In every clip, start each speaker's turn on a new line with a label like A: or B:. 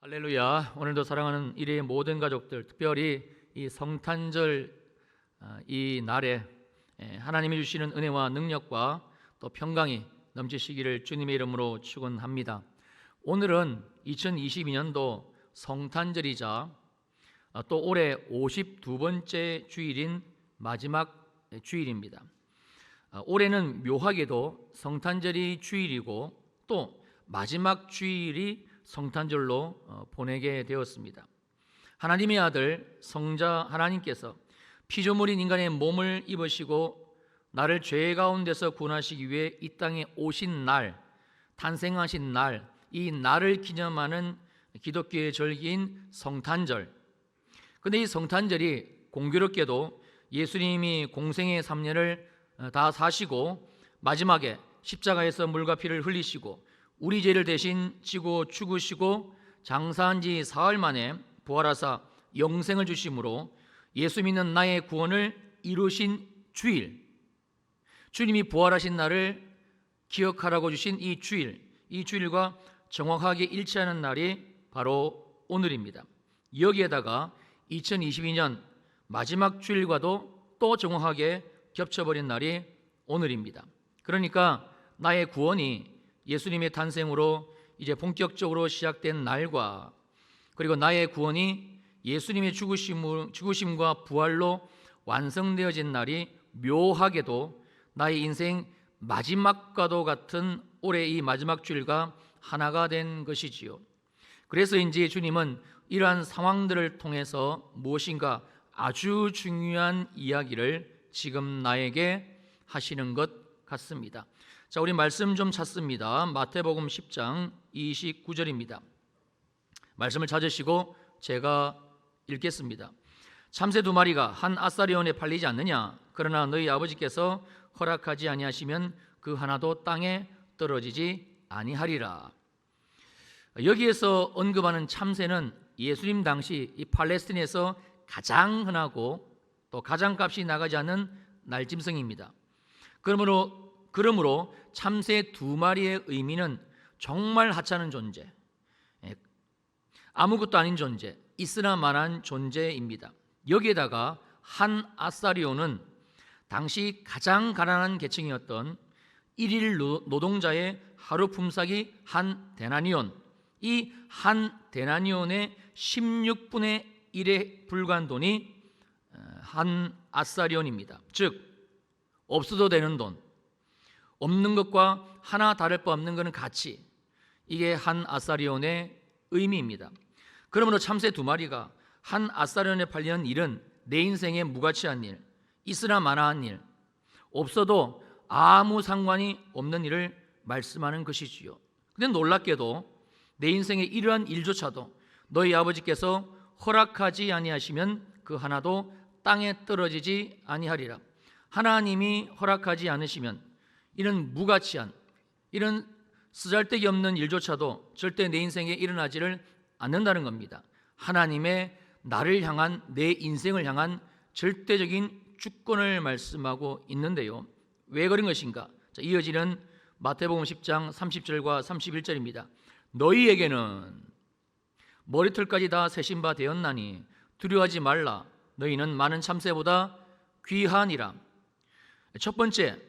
A: 할렐루야. 오늘도 사랑하는 일의 모든 가족들, 특별히 이 성탄절 이 날에 하나님이 주시는 은혜와 능력과 또 평강이 넘치시기를 주님의 이름으로 축원합니다. 오늘은 2022년도 성탄절이자 또 올해 52번째 주일인 마지막 주일입니다. 올해는 묘하게도 성탄절이 주일이고 또 마지막 주일이 성탄절로 보내게 되었습니다. 하나님의 아들 성자 하나님께서 피조물인 인간의 몸을 입으시고 나를 죄 가운데서 구원하시기 위해 이 땅에 오신 날, 탄생하신 날, 이 날을 기념하는 기독교의 절기인 성탄절. 그런데 이 성탄절이 공교롭게도 예수님이 공생의 3년을 다 사시고 마지막에 십자가에서 물과 피를 흘리시고 우리 죄를 대신 지고 죽으시고 장사한 지 사흘 만에 부활하사 영생을 주심으로 예수 믿는 나의 구원을 이루신 주일, 주님이 부활하신 날을 기억하라고 주신 이 주일과 정확하게 일치하는 날이 바로 오늘입니다. 여기에다가 2022년 마지막 주일과도 또 정확하게 겹쳐버린 날이 오늘입니다. 그러니까 나의 구원이 예수님의 탄생으로 이제 본격적으로 시작된 날과 그리고 나의 구원이 예수님의 죽으심과 부활로 완성되어진 날이 묘하게도 나의 인생 마지막과도 같은 올해 이 마지막 주일과 하나가 된 것이지요. 그래서인지 주님은 이러한 상황들을 통해서 무엇인가 아주 중요한 이야기를 지금 나에게 하시는 것 같습니다. 자, 우리 말씀 좀 찾습니다. 마태복음 10장 29절입니다. 말씀을 찾으시고 제가 읽겠습니다. 참새 2마리가 한 아사리온에 팔리지 않느냐? 그러나 너희 아버지께서 허락하지 아니하시면 그 하나도 땅에 떨어지지 아니하리라. 여기에서 언급하는 참새는 예수님 당시 이 팔레스틴에서 가장 흔하고 또 가장 값이 나가지 않는 날짐승입니다. 그러므로 참새 2마리의 의미는 정말 하찮은 존재, 아무것도 아닌 존재, 있으나마나한 존재입니다. 여기에다가 한 아사리온은 당시 가장 가난한 계층이었던 일일 노동자의 하루 품삯이 한 데나니온, 이 한 데나니온의 16분의 1에 불과한 돈이 한 아사리온입니다. 즉 없어도 되는 돈, 없는 것과 하나 다를 바 없는 것은 가치, 이게 한 아사리온의 의미입니다. 그러므로 참새 2마리가 한 아사리온에 팔리는 일은 내 인생에 무가치한 일, 있으나 마나한 일, 없어도 아무 상관이 없는 일을 말씀하는 것이지요. 그런데 놀랍게도 내 인생의 이러한 일조차도 너희 아버지께서 허락하지 아니하시면 그 하나도 땅에 떨어지지 아니하리라. 하나님이 허락하지 않으시면 이런 무가치한, 이런 쓰잘데기 없는 일조차도 절대 내 인생에 일어나지를 않는다는 겁니다. 하나님의 나를 향한, 내 인생을 향한 절대적인 주권을 말씀하고 있는데요. 왜 그런 것인가? 자, 이어지는 마태복음 10장 30절과 31절입니다. 너희에게는 머리털까지 다 세신 바 되었나니 두려워하지 말라. 너희는 많은 참새보다 귀하니라. 첫 번째,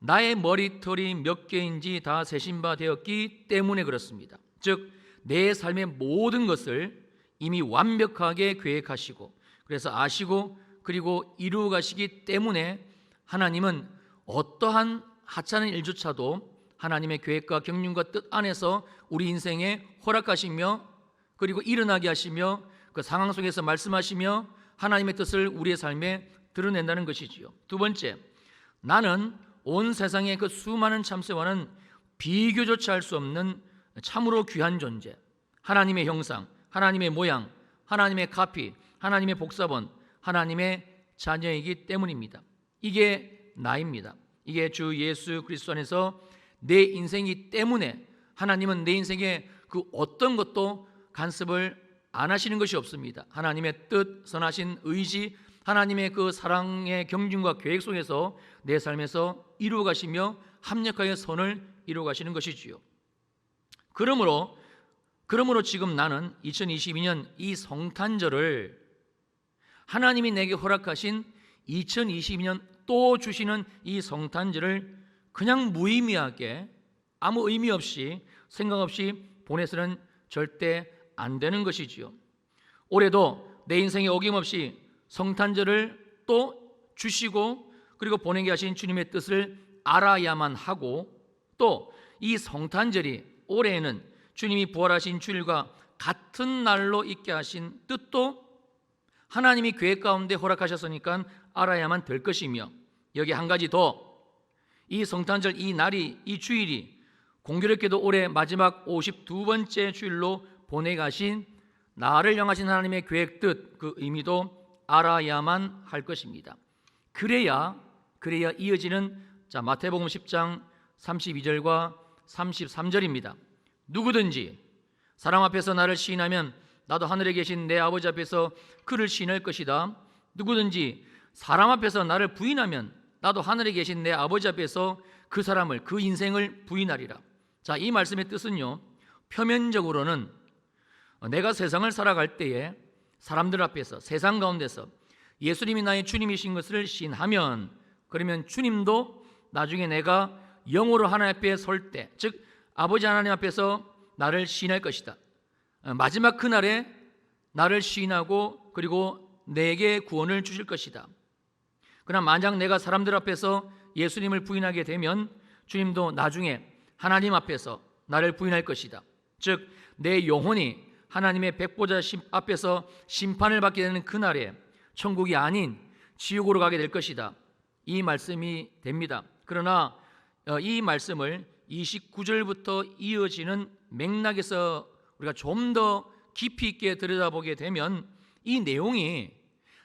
A: 나의 머리털이 몇 개인지 다 세신 바 되었기 때문에 그렇습니다. 즉 내 삶의 모든 것을 이미 완벽하게 계획하시고 그래서 아시고 그리고 이루어 가시기 때문에 하나님은 어떠한 하찮은 일조차도 하나님의 계획과 경륜과 뜻 안에서 우리 인생에 허락하시며 그리고 일어나게 하시며 그 상황 속에서 말씀하시며 하나님의 뜻을 우리의 삶에 드러낸다는 것이지요. 두 번째, 나는 온 세상의 그 수많은 참새와는 비교조차 할 수 없는 참으로 귀한 존재, 하나님의 형상, 하나님의 모양, 하나님의 카피, 하나님의 복사본, 하나님의 자녀이기 때문입니다. 이게 나입니다. 이게 주 예수 그리스도 안에서 내 인생이기 때문에 하나님은 내 인생에 그 어떤 것도 간섭을 안 하시는 것이 없습니다. 하나님의 뜻, 선하신 의지, 하나님의 그 사랑의 경륜과 계획 속에서 내 삶에서 이루어 가시며 합력하여 선을 이루어 가시는 것이지요. 그러므로 그러므로 지금 나는 2022년 이 성탄절을 하나님이 내게 허락하신 2022년 또 주시는 이 성탄절을 그냥 무의미하게 아무 의미 없이 생각 없이 보내서는 절대 안 되는 것이지요. 올해도 내 인생에 어김없이 성탄절을 또 주시고 그리고 보내게 하신 주님의 뜻을 알아야만 하고, 또 이 성탄절이 올해에는 주님이 부활하신 주일과 같은 날로 있게 하신 뜻도 하나님이 계획 가운데 허락하셨으니까 알아야만 될 것이며, 여기 한 가지 더, 이 성탄절 이 날이 이 주일이 공교롭게도 올해 마지막 52번째 주일로 보내가신 나를 향하신 하나님의 계획 뜻, 그 의미도 알아야만 할 것입니다. 그래야 이어지는 마태복음 10장 32절과 33절입니다. 누구든지 사람 앞에서 나를 시인하면 나도 하늘에 계신 내 아버지 앞에서 그를 시인할 것이다. 누구든지 사람 앞에서 나를 부인하면 나도 하늘에 계신 내 아버지 앞에서 그 사람을, 그 인생을 부인하리라. 자, 이 말씀의 뜻은요, 표면적으로는 내가 세상을 살아갈 때에 사람들 앞에서, 세상 가운데서 예수님이 나의 주님이신 것을 시인하면, 그러면 주님도 나중에 내가 영으로 하나님 앞에 설 때, 즉 아버지 하나님 앞에서 나를 시인할 것이다. 마지막 그날에 나를 시인하고 그리고 내게 구원을 주실 것이다. 그러나 만약 내가 사람들 앞에서 예수님을 부인하게 되면 주님도 나중에 하나님 앞에서 나를 부인할 것이다. 즉 내 영혼이 하나님의 백보자 앞에서 심판을 받게 되는 그날에 천국이 아닌 지옥으로 가게 될 것이다. 이 말씀이 됩니다. 그러나 이 말씀을 29절부터 이어지는 맥락에서 우리가 좀 더 깊이 있게 들여다보게 되면 이 내용이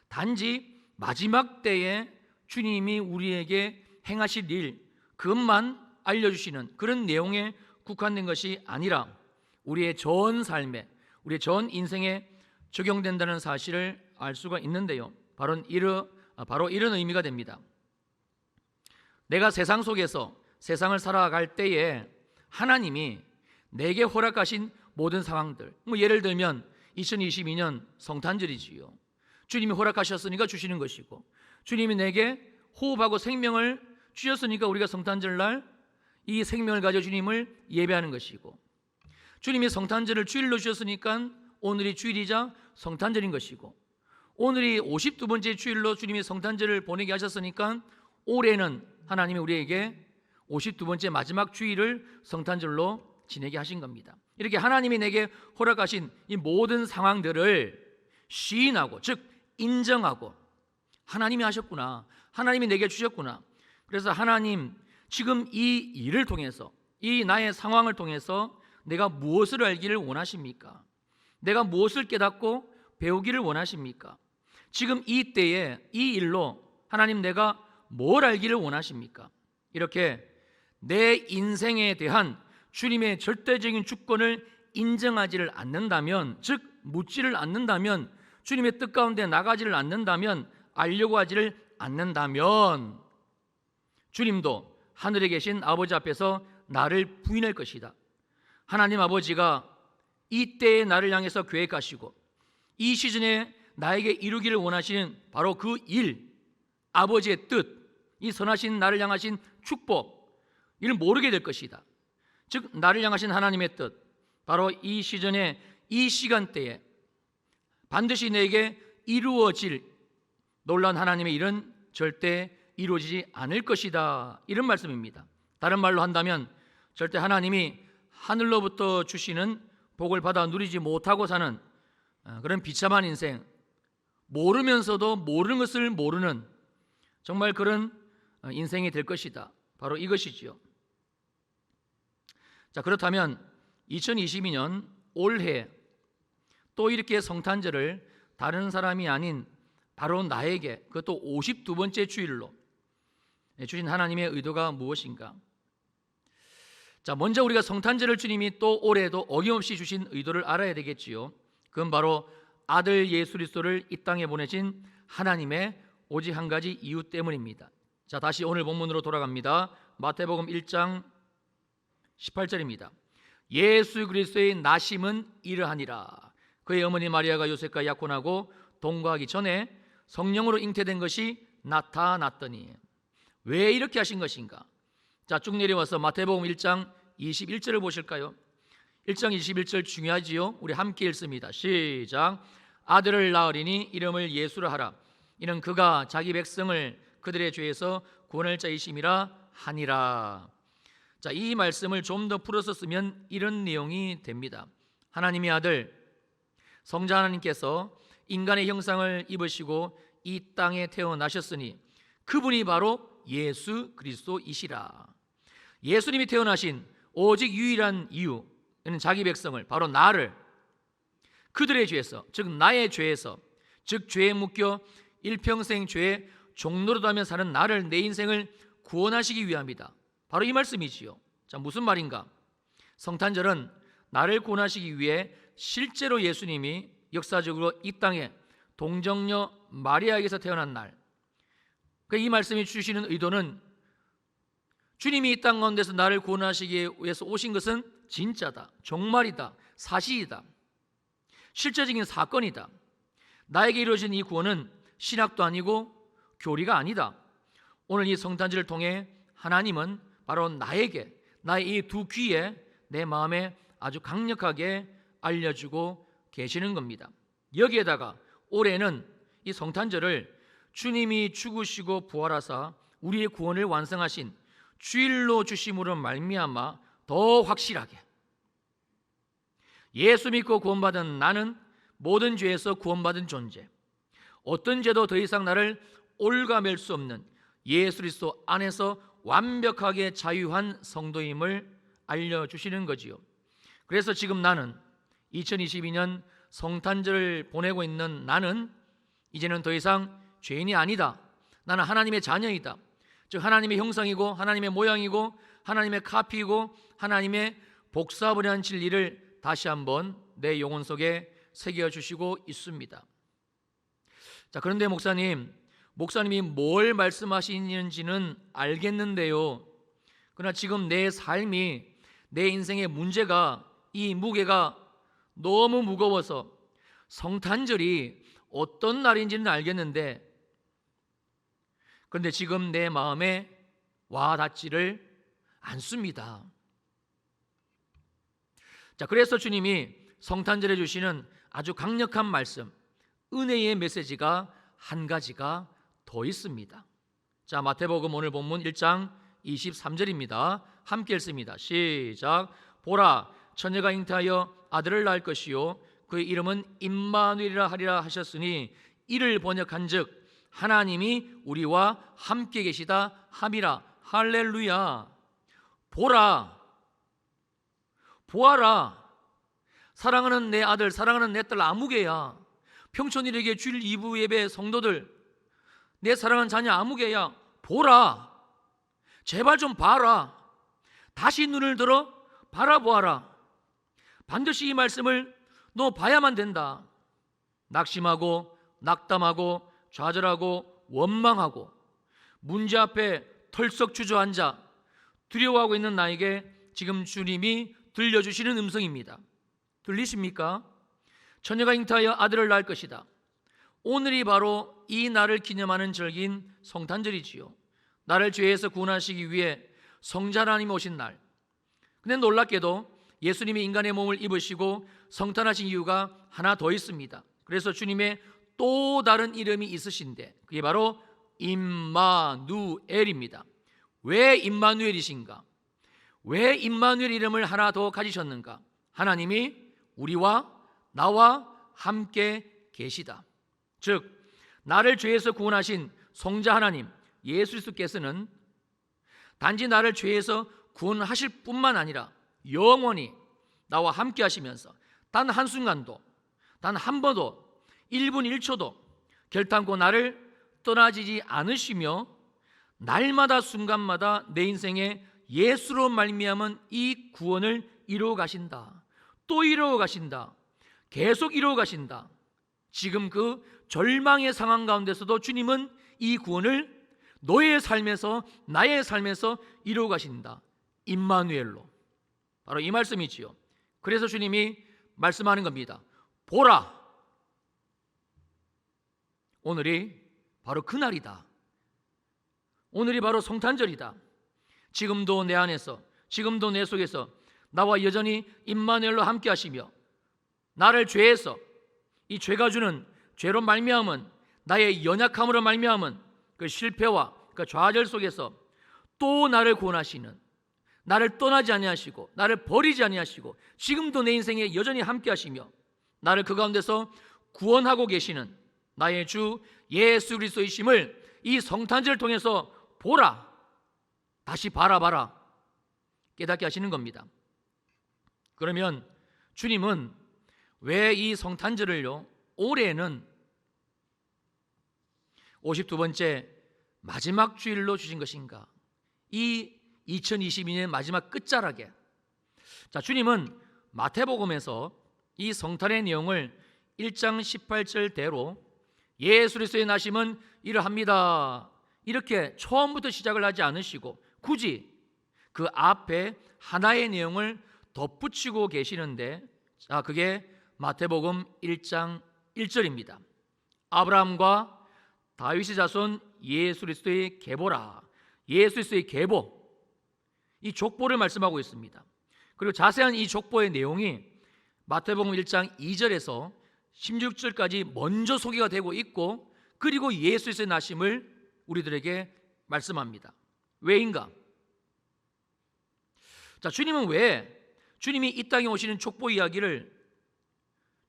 A: 단지 마지막 때에 주님이 우리에게 행하실 일, 그것만 알려주시는 그런 내용에 국한된 것이 아니라 우리의 전 삶에, 우리의 전 인생에 적용된다는 사실을 알 수가 있는데요. 바로 이런 의미가 됩니다. 내가 세상 속에서 세상을 살아갈 때에 하나님이 내게 허락하신 모든 상황들, 예를 들면 2022년 성탄절이지요. 주님이 허락하셨으니까 주시는 것이고, 주님이 내게 호흡하고 생명을 주셨으니까 우리가 성탄절날 이 생명을 가져 주님을 예배하는 것이고, 주님이 성탄절을 주일로 주셨으니까 오늘이 주일이자 성탄절인 것이고, 오늘이 52번째 주일로 주님이 성탄절을 보내게 하셨으니까 올해는 하나님이 우리에게 52번째 마지막 주일을 성탄절로 지내게 하신 겁니다. 이렇게 하나님이 내게 허락하신 이 모든 상황들을 시인하고, 즉 인정하고, 하나님이 하셨구나, 하나님이 내게 주셨구나. 그래서 하나님, 지금 이 일을 통해서, 이 나의 상황을 통해서 내가 무엇을 알기를 원하십니까? 내가 무엇을 깨닫고 배우기를 원하십니까? 지금 이 때에 이 일로 하나님, 내가 뭘 알기를 원하십니까? 이렇게 내 인생에 대한 주님의 절대적인 주권을 인정하지를 않는다면, 즉 묻지를 않는다면, 주님의 뜻 가운데 나가지를 않는다면, 알려고 하지를 않는다면 주님도 하늘에 계신 아버지 앞에서 나를 부인할 것이다. 하나님 아버지가 이때에 나를 향해서 계획하시고 이 시즌에 나에게 이루기를 원하시는 바로 그 일, 아버지의 뜻, 이 선하신 나를 향하신 축복, 이를 모르게 될 것이다. 즉 나를 향하신 하나님의 뜻, 바로 이 시즌에, 이 시간대에 반드시 내게 이루어질 놀라운 하나님의 일은 절대 이루어지지 않을 것이다, 이런 말씀입니다. 다른 말로 한다면 절대 하나님이 하늘로부터 주시는 복을 받아 누리지 못하고 사는 그런 비참한 인생, 모르면서도 모르는 것을 모르는 정말 그런 인생이 될 것이다. 바로 이것이지요. 자, 그렇다면 2022년 올해 또 이렇게 성탄절을 다른 사람이 아닌 바로 나에게, 그것도 52번째 주일로 주신 하나님의 의도가 무엇인가? 자, 먼저 우리가 성탄절을 주님이 또 올해도 어김없이 주신 의도를 알아야 되겠지요. 그건 바로 아들 예수 그리스도를 이 땅에 보내신 하나님의 오직 한 가지 이유 때문입니다. 자, 다시 오늘 본문으로 돌아갑니다. 마태복음 1장 18절입니다. 예수 그리스도의 나심은 이러하니라. 그의 어머니 마리아가 요셉과 약혼하고 동거하기 전에 성령으로 잉태된 것이 나타났더니. 왜 이렇게 하신 것인가? 자, 쭉 내려와서 마태복음 1장 21절을 보실까요? 1장 21절 중요하지요? 우리 함께 읽습니다. 시작. 아들을 낳으리니 이름을 예수라 하라. 이는 그가 자기 백성을 그들의 죄에서 구원할 자이심이라 하니라. 자, 이 말씀을 좀 더 풀어서 쓰면 이런 내용이 됩니다. 하나님의 아들 성자 하나님께서 인간의 형상을 입으시고 이 땅에 태어나셨으니 그분이 바로 예수 그리스도이시라. 예수님이 태어나신 오직 유일한 이유는 자기 백성을, 바로 나를 그들의 죄에서, 즉 나의 죄에서, 즉 죄에 묶여 일평생 죄의 종노릇하며 사는 나를, 내 인생을 구원하시기 위함이다. 바로 이 말씀이지요. 자, 무슨 말인가? 성탄절은 나를 구원하시기 위해 실제로 예수님이 역사적으로 이 땅에 동정녀 마리아에게서 태어난 날, 이 말씀이 주시는 의도는 주님이 이 땅 가운데서 나를 구원하시기 위해서 오신 것은 진짜다, 정말이다, 사실이다, 실제적인 사건이다. 나에게 이루어진 이 구원은 신학도 아니고 교리가 아니다. 오늘 이 성탄절을 통해 하나님은 바로 나에게, 나의 이 두 귀에, 내 마음에 아주 강력하게 알려주고 계시는 겁니다. 여기에다가 올해는 이 성탄절을 주님이 죽으시고 부활하사 우리의 구원을 완성하신 주일로 주심으로 말미암아 더 확실하게, 예수 믿고 구원받은 나는 모든 죄에서 구원받은 존재, 어떤 죄도 더 이상 나를 올가맬 수 없는 예수 그리스도 안에서 완벽하게 자유한 성도임을 알려주시는 거지요. 그래서 지금 나는 2022년 성탄절을 보내고 있는 나는 이제는 더 이상 죄인이 아니다. 나는 하나님의 자녀이다. 즉 하나님의 형상이고 하나님의 모양이고 하나님의 카피이고 하나님의 복사본이라는 진리를 다시 한번 내 영혼 속에 새겨주시고 있습니다. 자, 그런데 목사님이 뭘 말씀하시는지는 알겠는데요, 그러나 지금 내 삶이, 내 인생의 문제가, 이 무게가 너무 무거워서 성탄절이 어떤 날인지는 알겠는데, 그런데 지금 내 마음에 와 닿지를 않습니다. 자, 그래서 주님이 성탄절에 주시는 아주 강력한 말씀, 은혜의 메시지가 한 가지가 더 있습니다. 자, 마태복음 오늘 본문 1장 23절입니다. 함께 읽습니다. 시작. 보라, 처녀가 잉태하여 아들을 낳을 것이요 그의 이름은 임마누엘이라 하리라 하셨으니 이를 번역한즉 하나님이 우리와 함께 계시다 함이라. 할렐루야. 보라, 보아라, 사랑하는 내 아들, 사랑하는 내 딸 아무개야, 평촌일에게 주일 2부 예배 성도들, 내 사랑하는 자녀 아무개야, 보라, 제발 좀 봐라, 다시 눈을 들어 바라보아라. 반드시 이 말씀을 너 봐야만 된다. 낙심하고 낙담하고 좌절하고 원망하고 문제 앞에 털썩 주저앉아 두려워하고 있는 나에게 지금 주님이 들려주시는 음성입니다. 들리십니까? 처녀가 잉태하여 아들을 낳을 것이다. 오늘이 바로 이 날을 기념하는 절기인 성탄절이지요. 나를 죄에서 구원하시기 위해 성자 하나님이 오신 날. 근데 놀랍게도 예수님이 인간의 몸을 입으시고 성탄하신 이유가 하나 더 있습니다. 그래서 주님의 또 다른 이름이 있으신데 그게 바로 임마누엘입니다. 왜 임마누엘이신가? 왜 임마누엘 이름을 하나 더 가지셨는가? 하나님이 우리와 나와 함께 계시다. 즉 나를 죄에서 구원하신 성자 하나님 예수 그리스도께서는 단지 나를 죄에서 구원하실 뿐만 아니라 영원히 나와 함께 하시면서 단 한순간도, 단 한 번도, 1분 1초도 결단코 나를 떠나지지 않으시며 날마다 순간마다 내 인생에 예수로 말미암은 이 구원을 이루어 가신다. 또 이루어 가신다. 계속 이루어 가신다. 지금 그 절망의 상황 가운데서도 주님은 이 구원을 너의 삶에서, 나의 삶에서 이루어 가신다. 임마누엘로. 바로 이 말씀이지요. 그래서 주님이 말씀하는 겁니다. 보라, 오늘이 바로 그날이다. 오늘이 바로 성탄절이다. 지금도 내 안에서, 지금도 내 속에서 나와 여전히 임마누엘로 함께 하시며 나를 죄에서, 이 죄가 주는 죄로 말미암은, 나의 연약함으로 말미암은 그 실패와 그 좌절 속에서 또 나를 구원하시는, 나를 떠나지 아니하시고 나를 버리지 아니하시고 지금도 내 인생에 여전히 함께 하시며 나를 그 가운데서 구원하고 계시는 나의 주 예수 그리스도이심을 이 성탄절을 통해서 보라, 다시 바라봐라, 깨닫게 하시는 겁니다. 그러면 주님은 왜 이 성탄절을요, 올해는 52번째 마지막 주일로 주신 것인가? 이 2022년 마지막 끝자락에, 자, 주님은 마태복음에서 이 성탄의 내용을 1장 18절대로 예수 그리스도의 나심은 이러합니다, 이렇게 처음부터 시작을 하지 않으시고 굳이 그 앞에 하나의 내용을 덧붙이고 계시는데, 자, 그게 마태복음 1장 1절입니다. 아브라함과 다윗의 자손 예수 그리스도의 계보라. 예수 그리스도의 계보, 이 족보를 말씀하고 있습니다. 그리고 자세한 이 족보의 내용이 마태복음 1장 2절에서 16절까지 먼저 소개가 되고 있고, 그리고 예수 그리스도의 나심을 우리들에게 말씀합니다. 왜인가? 자, 주님은 왜 주님이 이 땅에 오시는 족보 이야기를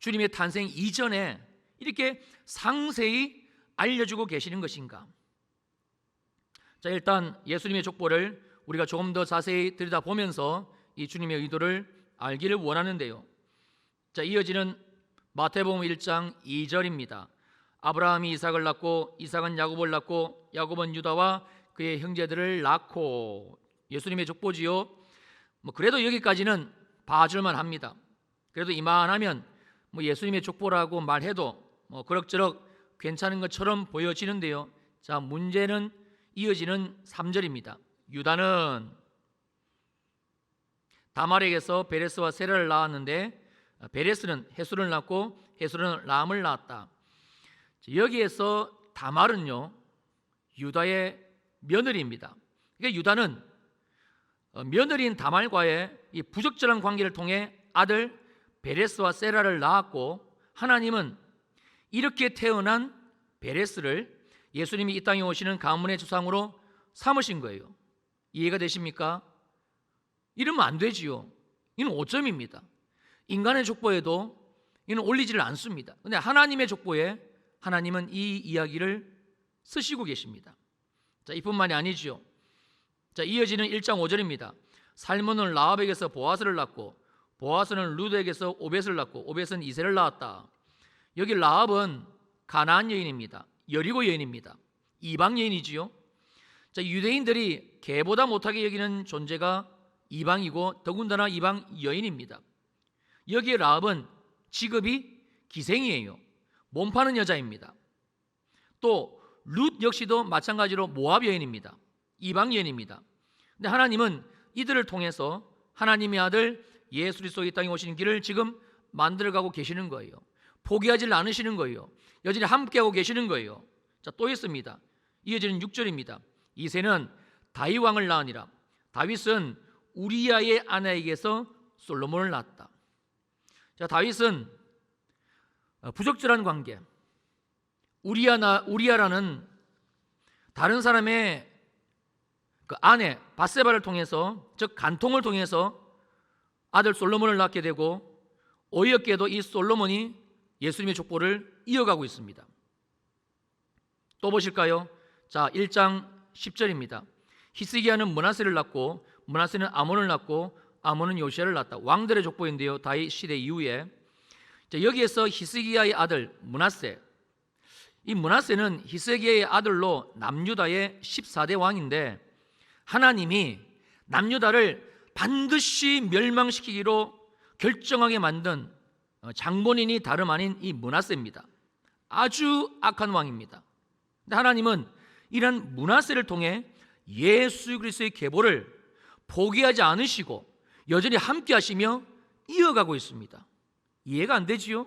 A: 주님의 탄생 이전에 이렇게 상세히 알려주고 계시는 것인가? 자, 일단 예수님의 족보를 우리가 조금 더 자세히 들여다보면서 이 주님의 의도를 알기를 원하는데요. 자, 이어지는 마태복음 1장 2절입니다. 아브라함이 이삭을 낳고 이삭은 야곱을 낳고 야곱은 유다와 그의 형제들을 낳고. 예수님의 족보지요. 그래도 여기까지는 봐줄만 합니다. 그래도 이만하면 예수님의 족보라고 말해도 그럭저럭 괜찮은 것처럼 보여지는데요. 자, 문제는 이어지는 3절입니다. 유다는 다말에게서 베레스와 세라를 낳았는데 베레스는 헤술을 낳고 헤술은 람을 낳았다. 여기에서 다말은요, 유다의 며느리입니다. 그러니까 유다는 며느리인 다말과의 이 부적절한 관계를 통해 아들 베레스와 세라를 낳았고, 하나님은 이렇게 태어난 베레스를 예수님이 이 땅에 오시는 가문의 조상으로 삼으신 거예요. 이해가 되십니까? 이러면 안 되지요. 이는 오점입니다. 인간의 족보에도 이는 올리지를 않습니다. 그런데 하나님의 족보에 하나님은 이 이야기를 쓰시고 계십니다. 자, 이뿐만이 아니지요. 자, 이어지는 1장 5절입니다. 살몬은 라합에게서 보아스를 낳고 보아스는 루드에게서 오벳을 낳고 오벳은 이세를 낳았다. 여기 라합은 가나안 여인입니다. 여리고 여인입니다. 이방 여인이지요. 자, 유대인들이 개보다 못하게 여기는 존재가 이방이고 더군다나 이방 여인입니다. 여기에 라합은 직업이 기생이에요. 몸 파는 여자입니다. 또 룻 역시도 마찬가지로 모압 여인입니다. 이방 여인입니다. 근데 하나님은 이들을 통해서 하나님의 아들 예수 그리스도 이 땅에 오시는 길을 지금 만들어가고 계시는 거예요. 포기하지 않으시는 거예요. 여전히 함께하고 계시는 거예요. 자, 또 있습니다. 이어지는 6절입니다. 이새는 다윗 왕을 낳으니라. 다윗은 우리야의 아내에게서 솔로몬을 낳았다. 자, 다윗은 부적절한 관계, 우리야라는 다른 사람의 그 아내 밧세바를 통해서, 즉 간통을 통해서 아들 솔로몬을 낳게 되고, 어이없게도 이 솔로몬이 예수님의 족보를 이어가고 있습니다. 또 보실까요? 자, 1장 10절입니다. 히스기야는 므낫세를 낳고 므낫세는 아몬을 낳고 아몬은 요시야를 낳았다. 왕들의 족보인데요, 다윗 시대 이후에. 자, 여기에서 히스기야의 아들 므낫세, 이 므낫세는 히스기야의 아들로 남유다의 14대 왕인데, 하나님이 남유다를 반드시 멸망시키기로 결정하게 만든 장본인이 다름 아닌 이 므낫세입니다. 아주 악한 왕입니다. 근데 하나님은 이런 므낫세를 통해 예수 그리스도의 계보를 포기하지 않으시고 여전히 함께 하시며 이어가고 있습니다. 이해가 안 되지요?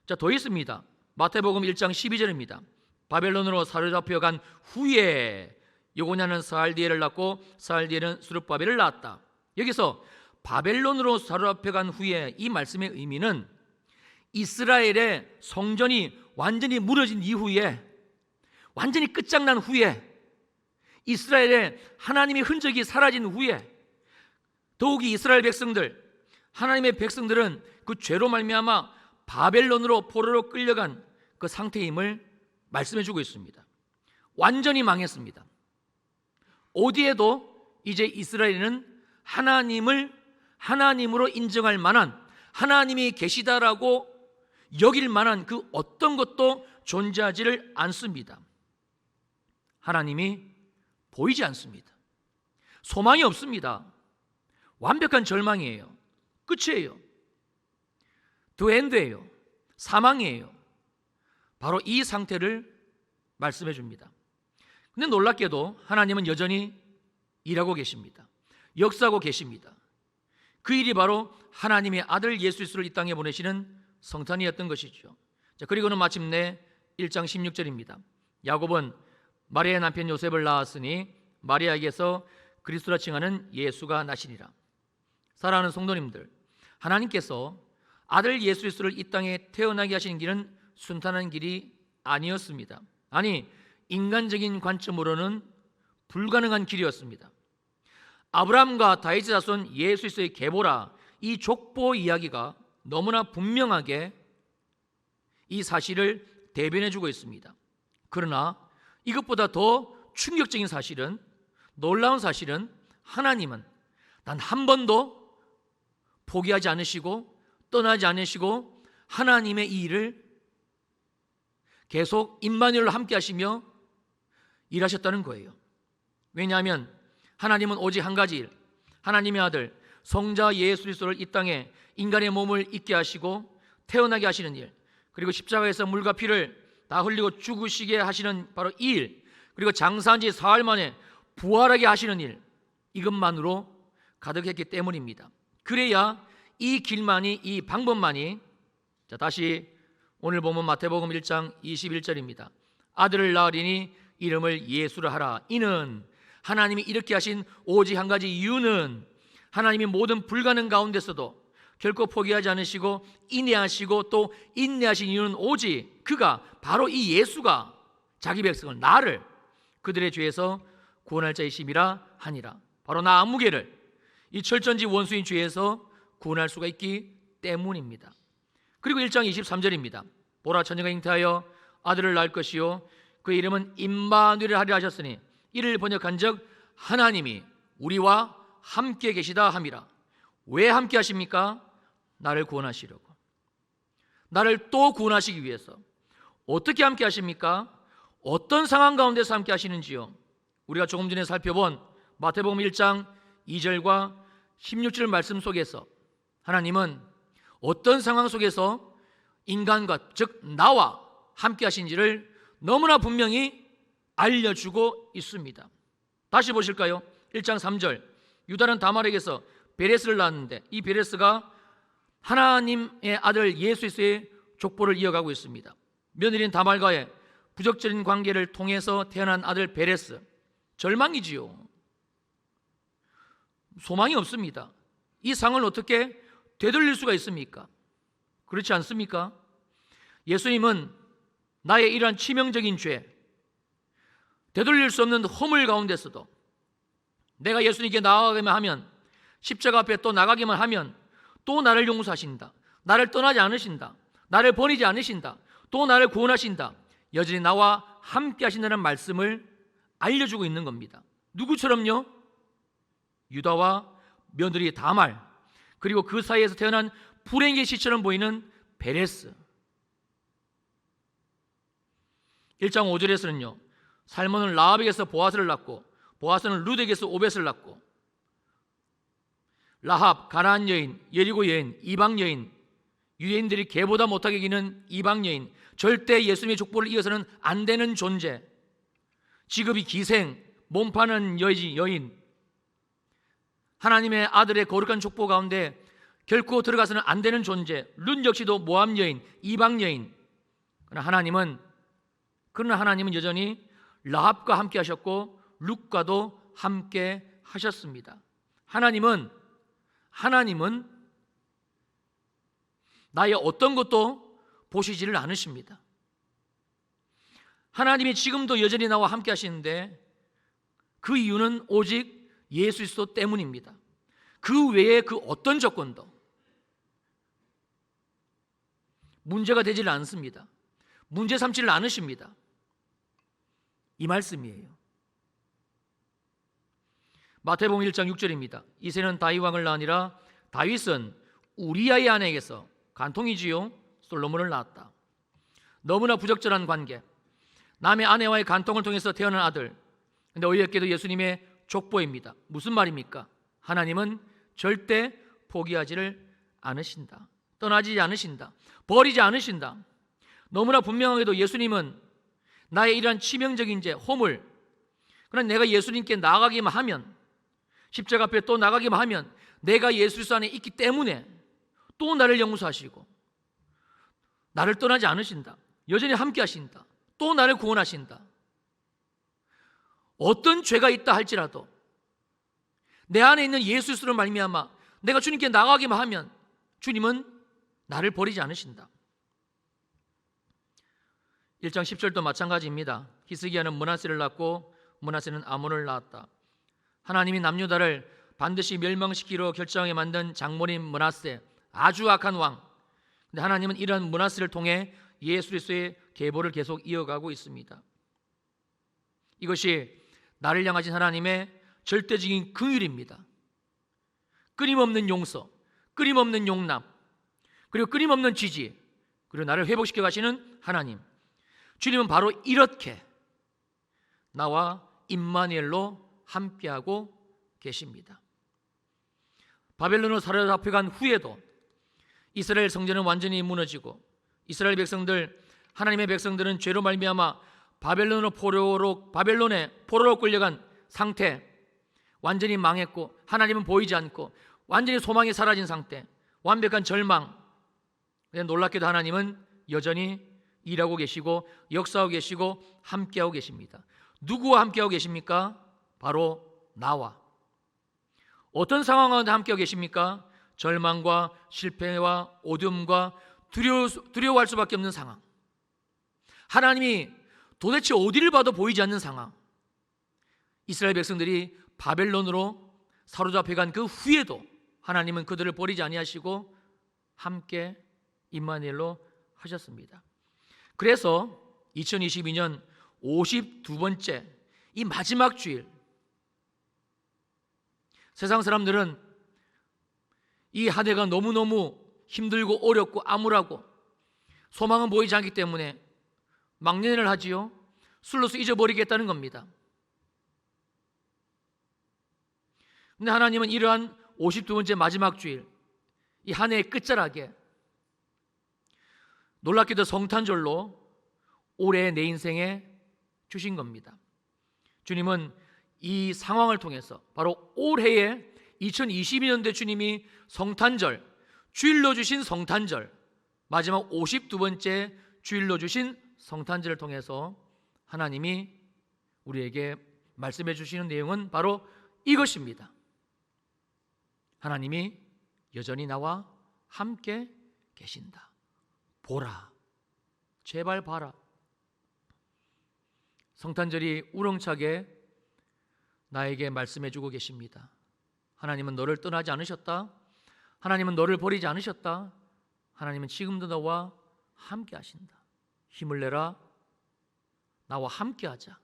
A: 자, 더 있습니다. 마태복음 1장 12절입니다. 바벨론으로 사로잡혀간 후에 여고냐는 스알디엘을 낳고 스알디엘은 스룹바벨을 낳았다. 여기서 바벨론으로 사로잡혀간 후에 이 말씀의 의미는 이스라엘의 성전이 완전히 무너진 이후에, 완전히 끝장난 후에, 이스라엘의 하나님의 흔적이 사라진 후에, 더욱이 이스라엘 백성들, 하나님의 백성들은 그 죄로 말미암아 바벨론으로 포로로 끌려간 그 상태임을 말씀해 주고 있습니다. 완전히 망했습니다. 어디에도 이제 이스라엘은 하나님으로 인정할 만한, 하나님이 계시다라고 여길 만한 그 어떤 것도 존재하지를 않습니다. 하나님이 보이지 않습니다. 소망이 없습니다. 완벽한 절망이에요. 끝이에요. 더 엔드예요. 사망이에요. 바로 이 상태를 말씀해 줍니다. 근데 놀랍게도 하나님은 여전히 일하고 계십니다. 역사하고 계십니다. 그 일이 바로 하나님의 아들 예수 그리스도를 이 땅에 보내시는 성탄이었던 것이죠. 자, 그리고는 마침내 1장 16절입니다. 야곱은 마리아의 남편 요셉을 낳았으니 마리아에게서 그리스도라 칭하는 예수가 나시니라. 사랑하는 성도님들, 하나님께서 아들 예수 그리스도를 이 땅에 태어나게 하시는 길은 순탄한 길이 아니었습니다. 아니, 인간적인 관점으로는 불가능한 길이었습니다. 아브라함과 다윗의 자손 예수 그리스도의 계보라, 이 족보 이야기가 너무나 분명하게 이 사실을 대변해 주고 있습니다. 그러나 이것보다 더 충격적인 사실은, 놀라운 사실은, 하나님은 단 한 번도 포기하지 않으시고 떠나지 않으시고 하나님의 이 일을 계속 임마누엘로 함께 하시며 일하셨다는 거예요. 왜냐하면 하나님은 오직 한 가지 일, 하나님의 아들 성자 예수 그리스도를 이 땅에 인간의 몸을 입게 하시고 태어나게 하시는 일, 그리고 십자가에서 물과 피를 다 흘리고 죽으시게 하시는 바로 이 일, 그리고 장사한 지 사흘 만에 부활하게 하시는 일, 이것만으로 가득했기 때문입니다. 그래야 이 길만이, 이 방법만이, 자, 다시 오늘 보면 마태복음 1장 21절입니다. 아들을 낳으리니 이름을 예수라 하라. 이는 하나님이 이렇게 하신 오직 한 가지 이유는 하나님이 모든 불가능 가운데서도 결코 포기하지 않으시고 인내하시고 또 인내하신 이유는 오직 그가, 바로 이 예수가 자기 백성을, 나를 그들의 죄에서 구원할 자이심이라 하니라. 바로 나 아무개를 이 철전지 원수인 죄에서 구원할 수가 있기 때문입니다. 그리고 1장 23절입니다. 보라, 처녀가 잉태하여 아들을 낳을 것이요 그의 이름은 임마누엘 하리라 하셨으니 이를 번역한즉 하나님이 우리와 함께 계시다 함이라. 왜 함께 하십니까? 나를 구원하시려고, 나를 또 구원하시기 위해서. 어떻게 함께 하십니까? 어떤 상황 가운데서 함께 하시는지요? 우리가 조금 전에 살펴본 마태복음 1장 2절과 16절 말씀 속에서 하나님은 어떤 상황 속에서 인간과, 즉 나와 함께 하신지를 너무나 분명히 알려주고 있습니다. 다시 보실까요? 1장 3절, 유다는 다말에게서 베레스를 낳았는데 이 베레스가 하나님의 아들 예수 그리스도의 족보를 이어가고 있습니다. 며느리인 다말과의 부적절인 관계를 통해서 태어난 아들 베레스, 절망이지요. 소망이 없습니다. 이 상을 어떻게 되돌릴 수가 있습니까? 그렇지 않습니까? 예수님은 나의 이러한 치명적인 죄, 되돌릴 수 없는 허물 가운데서도 내가 예수님께 나아가기만 하면, 십자가 앞에 또 나가기만 하면 또 나를 용서하신다, 나를 떠나지 않으신다, 나를 버리지 않으신다, 또 나를 구원하신다, 여전히 나와 함께 하신다는 말씀을 알려주고 있는 겁니다. 누구처럼요? 유다와 며느리 다말, 그리고 그 사이에서 태어난 불행의 시처럼 보이는 베레스. 1장 5절에서는요, 살몬은 라합에게서 보아스를 낳고 보아스는 룻에게서 오벳을 낳고, 라합 가나안 여인, 여리고 여인, 이방 여인, 유대인들이 개보다 못하게 여기는 이방 여인, 절대 예수님의 족보를 이어서는 안 되는 존재, 직업이 기생, 몸 파는 여인, 하나님의 아들의 거룩한 족보 가운데 결코 들어가서는 안 되는 존재, 룻 역시도 모압 여인, 이방 여인. 그러나 하나님은 여전히 라합과 함께 하셨고 룻과도 함께 하셨습니다. 하나님은 나의 어떤 것도 보시지를 않으십니다. 하나님이 지금도 여전히 나와 함께 하시는데 그 이유는 오직 예수 그리스도 때문입니다. 그 외에 그 어떤 조건도 문제가 되지를 않습니다. 문제 삼지를 않으십니다. 이 말씀이에요. 마태복음 1장 6절입니다. 이새는 다윗 왕을 낳으니라. 다윗은 우리아의 아내에게서 간통이지요 솔로몬을 낳았다. 너무나 부적절한 관계, 남의 아내와의 간통을 통해서 태어난 아들. 근데 어이없게도 예수님의 족보입니다. 무슨 말입니까? 하나님은 절대 포기하지를 않으신다. 떠나지 않으신다. 버리지 않으신다. 너무나 분명하게도 예수님은 나의 이러한 치명적인 죄, 허물, 그러나 내가 예수님께 나아가기만 하면, 십자가 앞에 또 나가기만 하면 내가 예수 그리스도 안에 있기 때문에 또 나를 용서하시고 나를 떠나지 않으신다. 여전히 함께 하신다. 또 나를 구원하신다. 어떤 죄가 있다 할지라도 내 안에 있는 예수 그리스도로 말미암아 내가 주님께 나가기만 하면 주님은 나를 버리지 않으신다. 1장 10절도 마찬가지입니다. 히스기야는 므낫세를 낳고 므낫세는 아몬을 낳았다. 하나님이 남유다를 반드시 멸망시키기로 결정하게 만든 장모님 므낫세, 아주 악한 왕. 근데 하나님은 이러한 므낫세를 통해 예수 그리스도의 계보를 계속 이어가고 있습니다. 이것이 나를 향하신 하나님의 절대적인 긍휼입니다. 끊임없는 용서, 끊임없는 용납, 그리고 끊임없는 지지, 그리고 나를 회복시켜 가시는 하나님. 주님은 바로 이렇게 나와 임마누엘로 함께하고 계십니다. 바벨론으로 사로잡혀간 후에도 이스라엘 성전은 완전히 무너지고 이스라엘 백성들, 하나님의 백성들은 죄로 말미암아 바벨론의 포로로 끌려간 상태, 완전히 망했고 하나님은 보이지 않고 완전히 소망이 사라진 상태, 완벽한 절망. 놀랍게도 하나님은 여전히 일하고 계시고 역사하고 계시고 함께하고 계십니다. 누구와 함께하고 계십니까? 바로 나와. 어떤 상황 가운데 함께하고 계십니까? 절망과 실패와 어둠과 두려워할 수밖에 없는 상황, 하나님이 도대체 어디를 봐도 보이지 않는 상황, 이스라엘 백성들이 바벨론으로 사로잡혀간 그 후에도 하나님은 그들을 버리지 아니하시고 함께 임마누엘로 하셨습니다. 그래서 2022년 52번째 이 마지막 주일, 세상 사람들은 이 한 해가 너무너무 힘들고 어렵고 암울하고 소망은 보이지 않기 때문에 막년을 하지요. 술로서 잊어버리겠다는 겁니다. 근데 하나님은 이러한 52번째 마지막 주일, 이 한 해의 끝자락에 놀랍게도 성탄절로 올해 내 인생에 주신 겁니다. 주님은 이 상황을 통해서 바로 올해의 2022년도에 주님이 성탄절, 주일로 주신 성탄절, 마지막 52번째 주일로 주신 성탄절을 통해서 하나님이 우리에게 말씀해 주시는 내용은 바로 이것입니다. 하나님이 여전히 나와 함께 계신다. 보라, 제발 봐라. 성탄절이 우렁차게 나에게 말씀해 주고 계십니다. 하나님은 너를 떠나지 않으셨다. 하나님은 너를 버리지 않으셨다. 하나님은 지금도 너와 함께 하신다. 힘을 내라. 나와 함께 하자.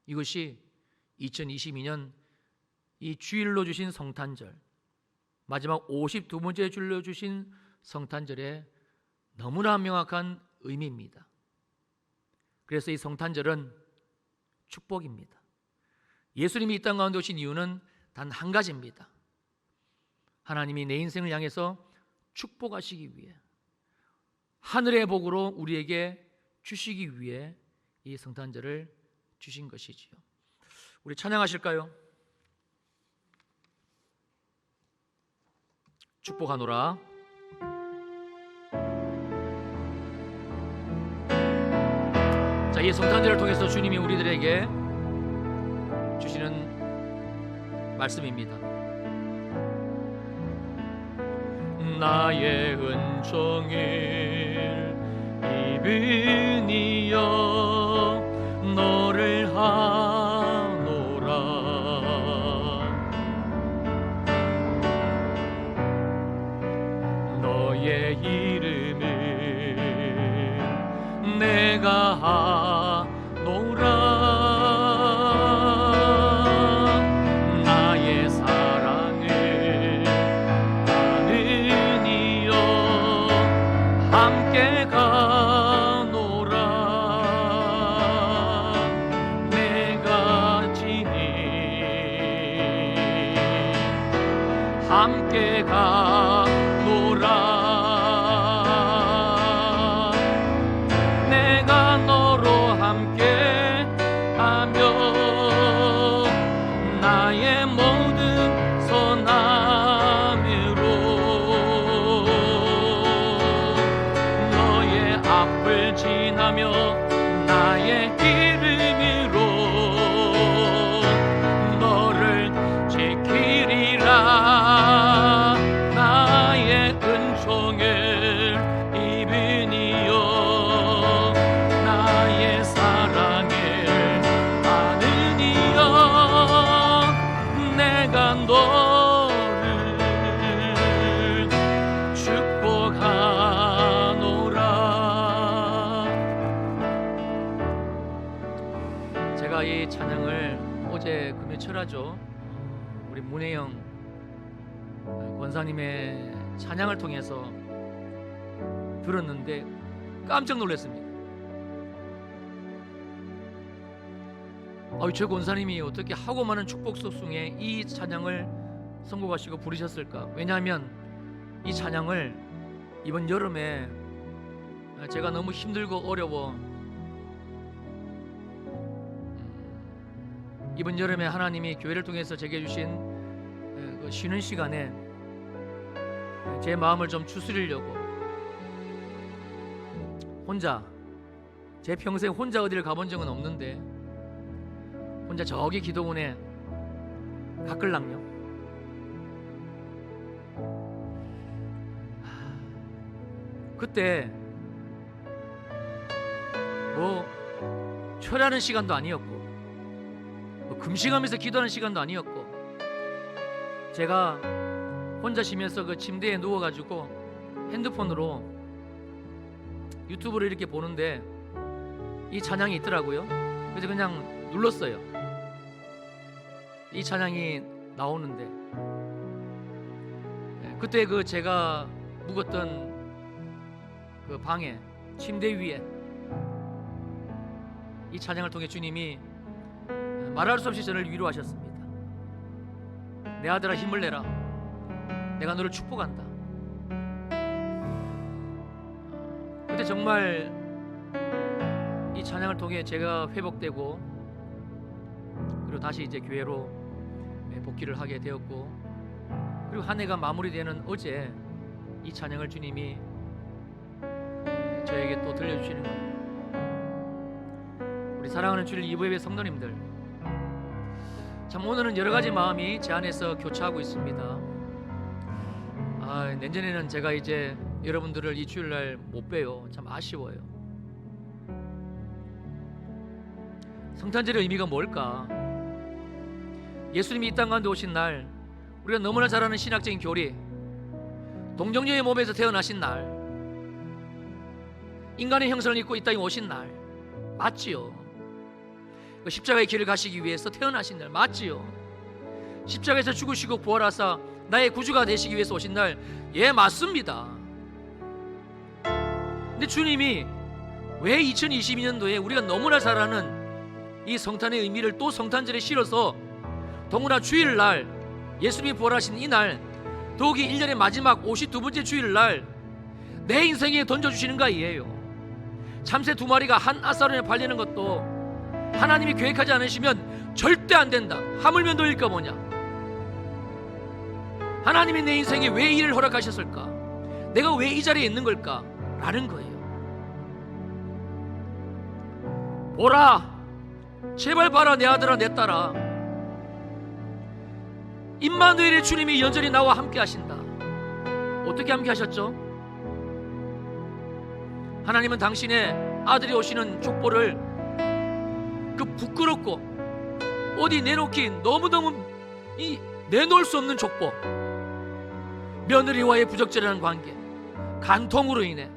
A: 이것이 2022년 이 주일로 주신 성탄절, 마지막 52번째 주일로 주신 성탄절의 너무나 명확한 의미입니다. 그래서 이 성탄절은 축복입니다. 예수님이 이 땅 가운데 오신 이유는 단 한 가지입니다. 하나님이 내 인생을 향해서 축복하시기 위해, 하늘의 복으로 우리에게 주시기 위해 이 성탄절을 주신 것이지요. 우리 찬양하실까요? 축복하노라. 자, 이 성탄절을 통해서 주님이 우리들에게 주시는 말씀입니다. 나의 은총을 이분이여 너를 하노라. 너의 이름을 내가 하노라. 나의 사랑을 나는 이여 함께 가노라. 내가 지니 함께 가노라. 내가 너로 함께 하며 나의 모든 선함으로 너의 앞을 지나며 나의 이름으로 너를 지키리라. 나의 은총을 입으니여 나의 사랑을 아느니여 내가 너를 축복하노라. 제가 이 찬양을 어제 금요 철하죠, 우리 문혜영 권사님의 찬양을 통해서 들었는데 깜짝 놀랐습니다. 저 권사님이 어떻게 하고 많은 축복 속중에 이 찬양을 선곡하시고 부르셨을까? 왜냐하면 이 찬양을 이번 여름에 제가 너무 힘들고 어려워 이번 여름에 하나님이 교회를 통해서 제게 주신 그 쉬는 시간에 제 마음을 좀 추스리려고 혼자, 제 평생 혼자 어디를 가본 적은 없는데 혼자 저기 기도원에 가끌랑요. 그때 뭐 철하는 시간도 아니었고 뭐 금식하면서 기도하는 시간도 아니었고 제가 혼자 쉬면서 그 침대에 누워가지고 핸드폰으로 유튜브를 이렇게 보는데 이 찬양이 있더라고요. 그래서 그냥 눌렀어요. 이 찬양이 나오는데 그때 그 제가 묵었던 그 방에 침대 위에 이 찬양을 통해 주님이 말할 수 없이 저를 위로하셨습니다. 내 아들아 힘을 내라. 내가 너를 축복한다. 그때 정말 이 찬양을 통해 제가 회복되고 그리고 다시 이제 교회로 복귀를 하게 되었고 그리고 한 해가 마무리되는 어제 이 찬양을 주님이 저에게 또 들려주시는 거예요. 우리 사랑하는 주일 2부 예배 성도님들, 참 오늘은 여러 가지 마음이 제 안에서 교차하고 있습니다. 내년에는 제가 이제 여러분들을 이 주일날 못 봬요. 참 아쉬워요. 성탄절의 의미가 뭘까? 예수님이 이 땅 가운데 오신 날, 우리가 너무나 잘 아는 신학적인 교리, 동정녀의 몸에서 태어나신 날, 인간의 형상을 입고 이 땅에 오신 날 맞지요? 십자가의 길을 가시기 위해서 태어나신 날 맞지요? 십자가에서 죽으시고 부활하사 나의 구주가 되시기 위해서 오신 날, 예 맞습니다. 근데 주님이 왜 2022년도에 우리가 너무나 잘 아는 이 성탄의 의미를 또 성탄절에 실어서 더구나 주일날 예수님이 부활하신 이날, 더욱이 1년의 마지막 52번째 주일날 내 인생에 던져주시는가 이에요. 참새 2마리가 한 아사론에 팔리는 것도 하나님이 계획하지 않으시면 절대 안 된다. 하물며 너일까 뭐냐. 하나님이 내 인생에 왜 이 일을 허락하셨을까? 내가 왜 이 자리에 있는 걸까? 라는 거예요. 보라, 제발 봐라 내 아들아 내 딸아, 임마누엘의 주님이 여전히 나와 함께 하신다. 어떻게 함께 하셨죠? 하나님은 당신의 아들이 오시는 족보를 그 부끄럽고 어디 내놓기 너무너무 내놓을 수 없는 족보, 며느리와의 부적절한 관계, 간통으로 인해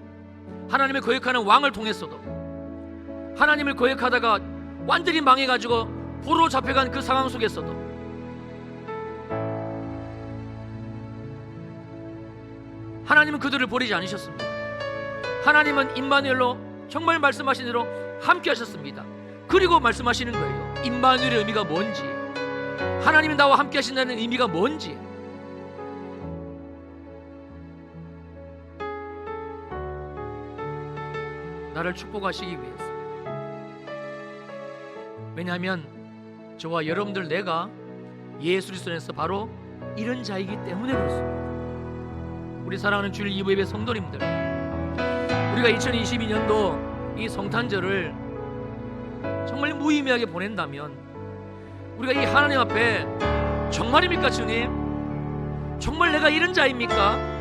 A: 하나님을 거역하는 왕을 통해서도, 하나님을 거역하다가 완전히 망해가지고 포로로 잡혀간 그 상황 속에서도 하나님은 그들을 버리지 않으셨습니다. 하나님은 임마누엘로 정말 말씀하신 대로 함께 하셨습니다. 그리고 말씀하시는 거예요. 임마누엘의 의미가 뭔지, 하나님이 나와 함께 하신다는 의미가 뭔지. 나를 축복하시기 위해서. 왜냐하면 저와 여러분들, 내가 예수 그리스도 안에서 바로 이런 자이기 때문에 그렇습니다. 우리 사랑하는 주일 2부 예배 성도님들, 우리가 2022년도 이 성탄절을 정말 무의미하게 보낸다면, 우리가 이 하나님 앞에 정말입니까 주님? 정말 내가 이런 자입니까?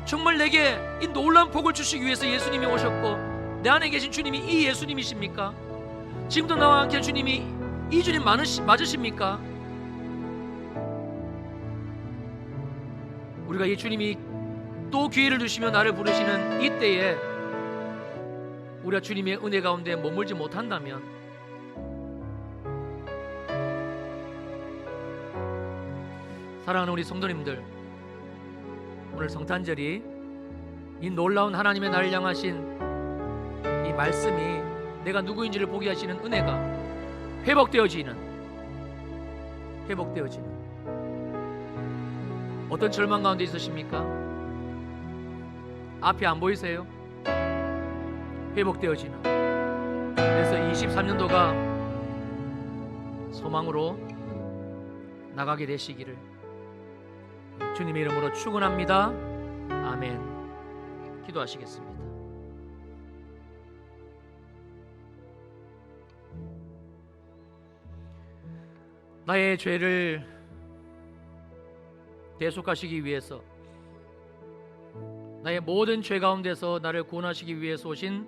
A: 정말 내게 이 놀라운 복을 주시기 위해서 예수님이 오셨고 내 안에 계신 주님이 이 예수님이십니까? 지금도 나와 함께 주님이 이 주님 맞으십니까? 우리가 이 주님이 또 기회를 주시며 나를 부르시는 이때에 우리가 주님의 은혜 가운데 머물지 못한다면, 사랑하는 우리 성도님들, 오늘 성탄절이 이 놀라운 하나님의 나를 향하신 이 말씀이 내가 누구인지를 보게 하시는 은혜가 회복되어지는 어떤 절망 가운데 있으십니까? 앞이 안 보이세요? 회복되어지는, 그래서 23년도가 소망으로 나가게 되시기를 주님의 이름으로 축원합니다. 아멘. 기도하시겠습니다. 나의 죄를 대속하시기 위해서, 나의 모든 죄 가운데서 나를 구원하시기 위해서 오신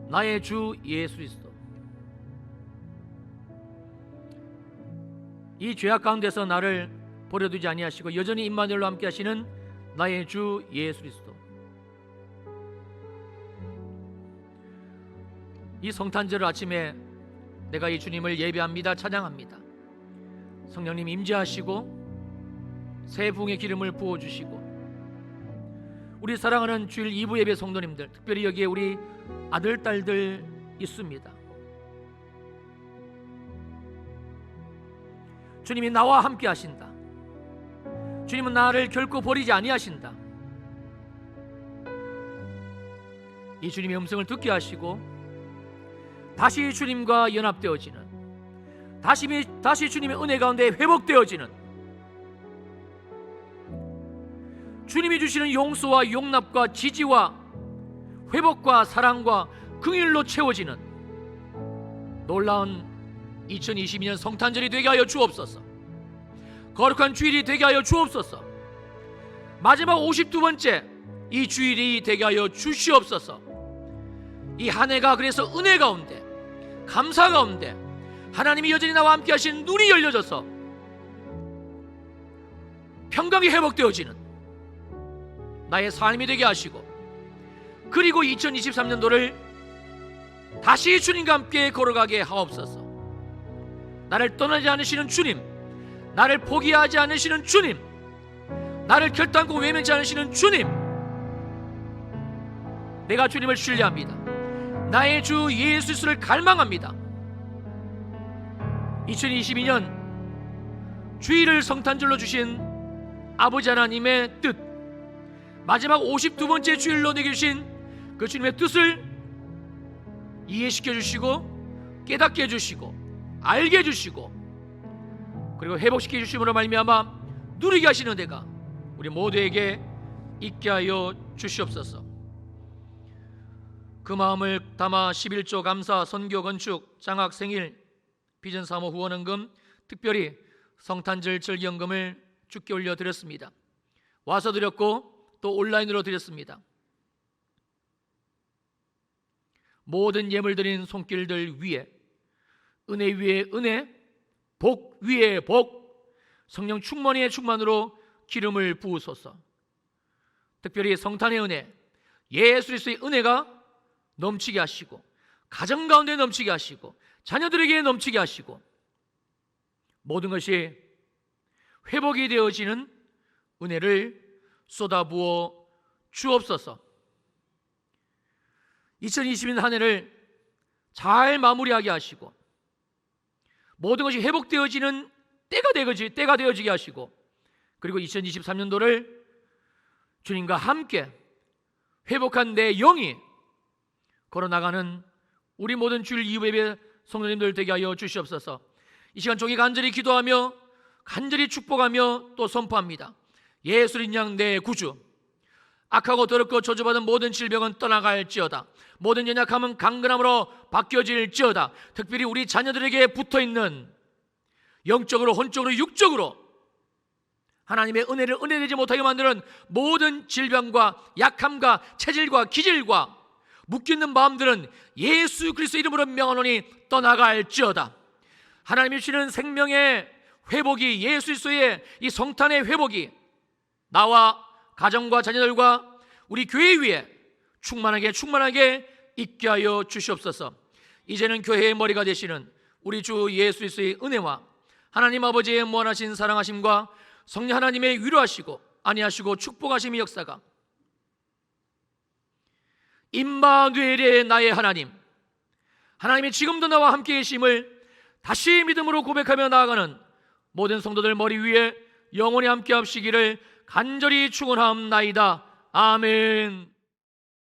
A: 나의 주 예수 그리스도, 이 죄악 가운데서 나를 버려두지 아니하시고 여전히 임마누엘로 함께 하시는 나의 주 예수 그리스도, 이 성탄절 아침에 내가 이 주님을 예배합니다. 찬양합니다. 성령님 임재하시고 새 부흥의 기름을 부어주시고, 우리 사랑하는 주일 2부 예배 성도님들, 특별히 여기에 우리 아들, 딸들 있습니다. 주님이 나와 함께 하신다. 주님은 나를 결코 버리지 아니하신다. 이 주님의 음성을 듣게 하시고 다시 주님과 연합되어지는, 다시 주님의 은혜 가운데 회복되어지는, 주님이 주시는 용서와 용납과 지지와 회복과 사랑과 긍휼로 채워지는 놀라운 2022년 성탄절이 되게 하여 주옵소서. 거룩한 주일이 되게 하여 주옵소서. 마지막 52번째 이 주일이 되게 하여 주시옵소서. 이 한 해가 그래서 은혜 가운데, 감사 가운데 하나님이 여전히 나와 함께 하신 눈이 열려져서 평강이 회복되어지는 나의 삶이 되게 하시고, 그리고 2023년도를 다시 주님과 함께 걸어가게 하옵소서. 나를 떠나지 않으시는 주님, 나를 포기하지 않으시는 주님, 나를 결단코 외면치 않으시는 주님, 내가 주님을 신뢰합니다. 나의 주 예수 그리스도를 갈망합니다. 2022년 주일을 성탄절로 주신 아버지 하나님의 뜻, 마지막 52번째 주일로 내게 주신 그 주님의 뜻을 이해시켜 주시고 깨닫게 해주시고 알게 해주시고 그리고 회복시켜 주심으로 말미암아 누리게 하시는 은혜가 우리 모두에게 있게 하여 주시옵소서. 그 마음을 담아 11조 감사, 선교, 건축, 장학, 생일, 비전 사모 후원헌금, 특별히 성탄절 절기헌금을 주께 올려드렸습니다. 와서 드렸고 또 온라인으로 드렸습니다. 모든 예물 드린 손길들 위에 은혜 위에 은혜, 복 위에 복, 성령 충만의 충만으로 기름을 부으소서. 특별히 성탄의 은혜, 예수 그리스도의 은혜가 넘치게 하시고, 가정 가운데 넘치게 하시고, 자녀들에게 넘치게 하시고, 모든 것이 회복이 되어지는 은혜를 쏟아부어 주옵소서. 2020년 한 해를 잘 마무리하게 하시고, 모든 것이 회복되어지는 때가 되어지게 하시고, 그리고 2023년도를 주님과 함께 회복한 내 영이 걸어나가는 우리 모든 주일 이후 예배 성도님들 되게 하여 주시옵소서. 이 시간 종이 간절히 기도하며 간절히 축복하며 또 선포합니다. 예수님 양 내 구주, 악하고 더럽고 저주받은 모든 질병은 떠나갈지어다. 모든 연약함은 강건함으로 바뀌어질지어다. 특별히 우리 자녀들에게 붙어있는 영적으로, 혼적으로, 육적으로 하나님의 은혜를 은혜되지 못하게 만드는 모든 질병과 약함과 체질과 기질과 묶여있는 마음들은 예수 그리스도 이름으로 명하노니 떠나갈지어다. 하나님이 주시는 생명의 회복이, 예수 그리스도의 이 성탄의 회복이 나와 가정과 자녀들과 우리 교회 위에 충만하게 있게 하여 주시옵소서. 이제는 교회의 머리가 되시는 우리 주 예수 그리스도의 은혜와 하나님 아버지의 무한하신 사랑하심과 성령 하나님의 위로하시고 안위하시고 축복하심의 역사가 임마누엘의 나의 하나님, 하나님이 지금도 나와 함께 계심을 다시 믿음으로 고백하며 나아가는 모든 성도들 머리 위에 영원히 함께 하시기를 간절히 축원하옵나이다. 아멘.